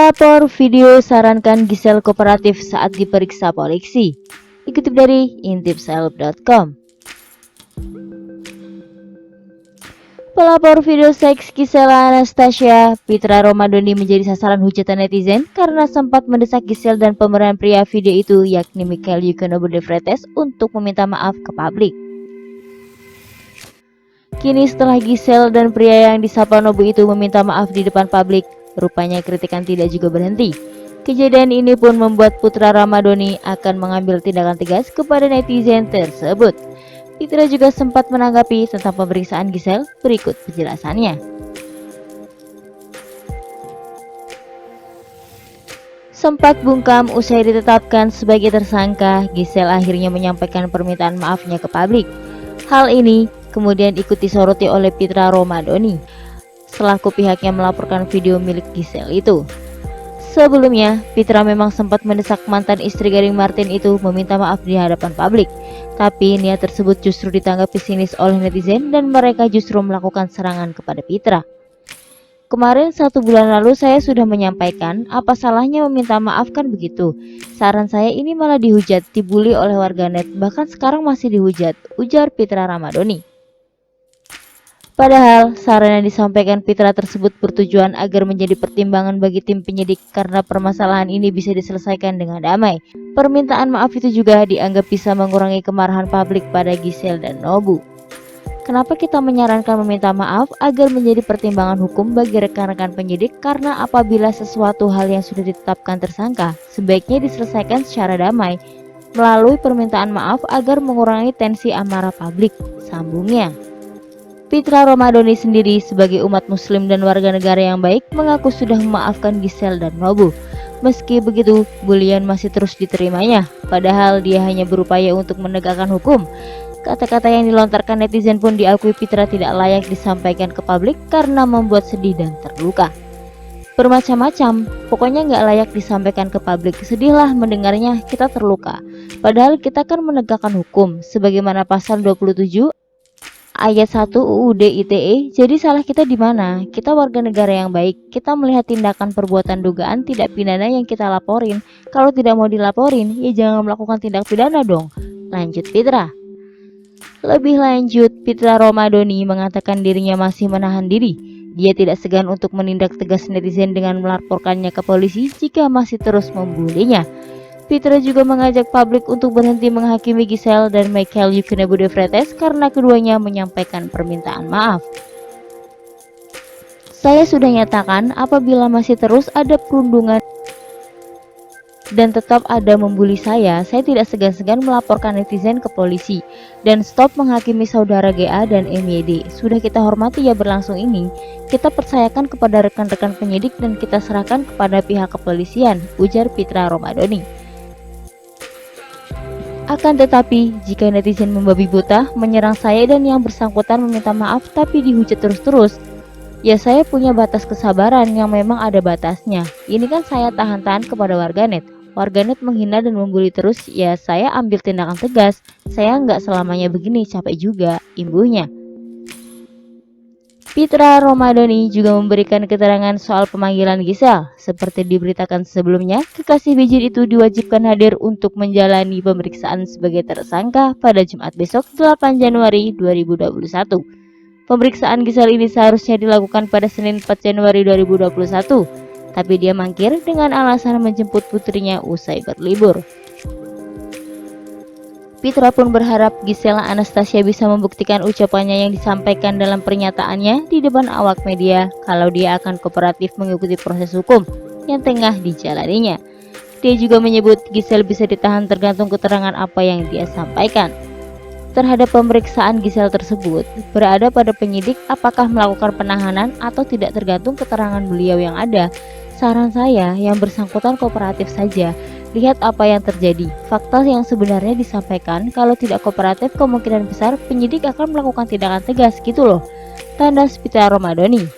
Pelapor video sarankan Gisel kooperatif saat diperiksa polisi. Dikutip dari intipseleb.com. Pelapor video seks Gisel Anastasia Pitra Romadhoni menjadi sasaran hujatan netizen karena sempat mendesak Gisel dan pemeran pria video itu yakni Michael Yukonobu de Freitas untuk meminta maaf ke publik. Kini setelah Gisel dan pria yang disapa Nobu itu meminta maaf di depan publik, rupanya kritikan tidak juga berhenti. Kejadian ini pun membuat Putra Romadhoni akan mengambil tindakan tegas kepada netizen tersebut. Pitra juga sempat menanggapi tentang pemeriksaan Gisel, berikut penjelasannya. Sempat bungkam usai ditetapkan sebagai tersangka, Gisel akhirnya menyampaikan permintaan maafnya ke publik. Hal ini kemudian ikut disoroti oleh Pitra Romadhoni selaku pihaknya melaporkan video milik Gisel itu. Sebelumnya, Pitra memang sempat mendesak mantan istri Gading Marten itu meminta maaf di hadapan publik. Tapi niat tersebut justru ditanggapi sinis oleh netizen dan mereka justru melakukan serangan kepada Pitra. Kemarin 1 bulan lalu saya sudah menyampaikan, apa salahnya meminta maaf kan begitu. Saran saya ini malah dihujat, dibully oleh warganet, bahkan sekarang masih dihujat, ujar Pitra Romadhoni. Padahal, saran yang disampaikan Pitra tersebut bertujuan agar menjadi pertimbangan bagi tim penyidik karena permasalahan ini bisa diselesaikan dengan damai. Permintaan maaf itu juga dianggap bisa mengurangi kemarahan publik pada Gisel dan Nobu. Kenapa kita menyarankan meminta maaf agar menjadi pertimbangan hukum bagi rekan-rekan penyidik? Karena apabila sesuatu hal yang sudah ditetapkan tersangka, sebaiknya diselesaikan secara damai melalui permintaan maaf agar mengurangi tensi amarah publik, sambungnya. Pitra Romadhoni sendiri sebagai umat muslim dan warga negara yang baik mengaku sudah memaafkan Gisel dan Nobu. Meski begitu, bulian masih terus diterimanya, padahal dia hanya berupaya untuk menegakkan hukum. Kata-kata yang dilontarkan netizen pun diakui Pitra tidak layak disampaikan ke publik karena membuat sedih dan terluka. Bermacam-macam, pokoknya nggak layak disampaikan ke publik. Sedihlah mendengarnya, kita terluka. Padahal kita kan menegakkan hukum, sebagaimana pasal 27 Ayat 1 UUD ITE, jadi salah kita di mana? Kita warga negara yang baik, kita melihat tindakan perbuatan dugaan tidak pidana yang kita laporin. Kalau tidak mau dilaporin, ya jangan melakukan tindak pidana dong. Lanjut Pitra. Lebih lanjut, Pitra Romadhoni mengatakan dirinya masih menahan diri. Dia tidak segan untuk menindak tegas netizen dengan melaporkannya ke polisi jika masih terus membulinya. Pitra juga mengajak publik untuk berhenti menghakimi Gisel dan Michael Yukonobu de Freitas karena keduanya menyampaikan permintaan maaf. Saya sudah nyatakan apabila masih terus ada perundungan dan tetap ada membuli saya tidak segan-segan melaporkan netizen ke polisi dan stop menghakimi saudara GA dan MYD. Sudah kita hormati ya berlangsung ini, kita percayakan kepada rekan-rekan penyidik dan kita serahkan kepada pihak kepolisian, ujar Pitra Romadhoni. Akan tetapi, jika netizen membabi buta, menyerang saya dan yang bersangkutan meminta maaf tapi dihujat terus-terus, ya saya punya batas kesabaran yang memang ada batasnya. Ini kan saya tahan-tahan kepada warganet. Warganet menghina dan membuli terus, ya saya ambil tindakan tegas. Saya nggak selamanya begini, capek juga, imbuhnya. Pitra Romadhoni juga memberikan keterangan soal pemanggilan Gisel. Seperti diberitakan sebelumnya, kekasih Bijir itu diwajibkan hadir untuk menjalani pemeriksaan sebagai tersangka pada Jumat besok 8 Januari 2021. Pemeriksaan Gisel ini seharusnya dilakukan pada Senin 4 Januari 2021, tapi dia mangkir dengan alasan menjemput putrinya usai berlibur. Pitra pun berharap Gisel Anastasia bisa membuktikan ucapannya yang disampaikan dalam pernyataannya di depan awak media kalau dia akan kooperatif mengikuti proses hukum yang tengah dijalaninya. Dia juga menyebut Gisel bisa ditahan tergantung keterangan apa yang dia sampaikan. Terhadap pemeriksaan Gisel tersebut, berada pada penyidik apakah melakukan penahanan atau tidak tergantung keterangan beliau yang ada. Saran saya yang bersangkutan kooperatif saja. Lihat apa yang terjadi. Fakta yang sebenarnya disampaikan, kalau tidak kooperatif kemungkinan besar penyidik akan melakukan tindakan tegas gitu loh. Tandas Pitra Romadhoni.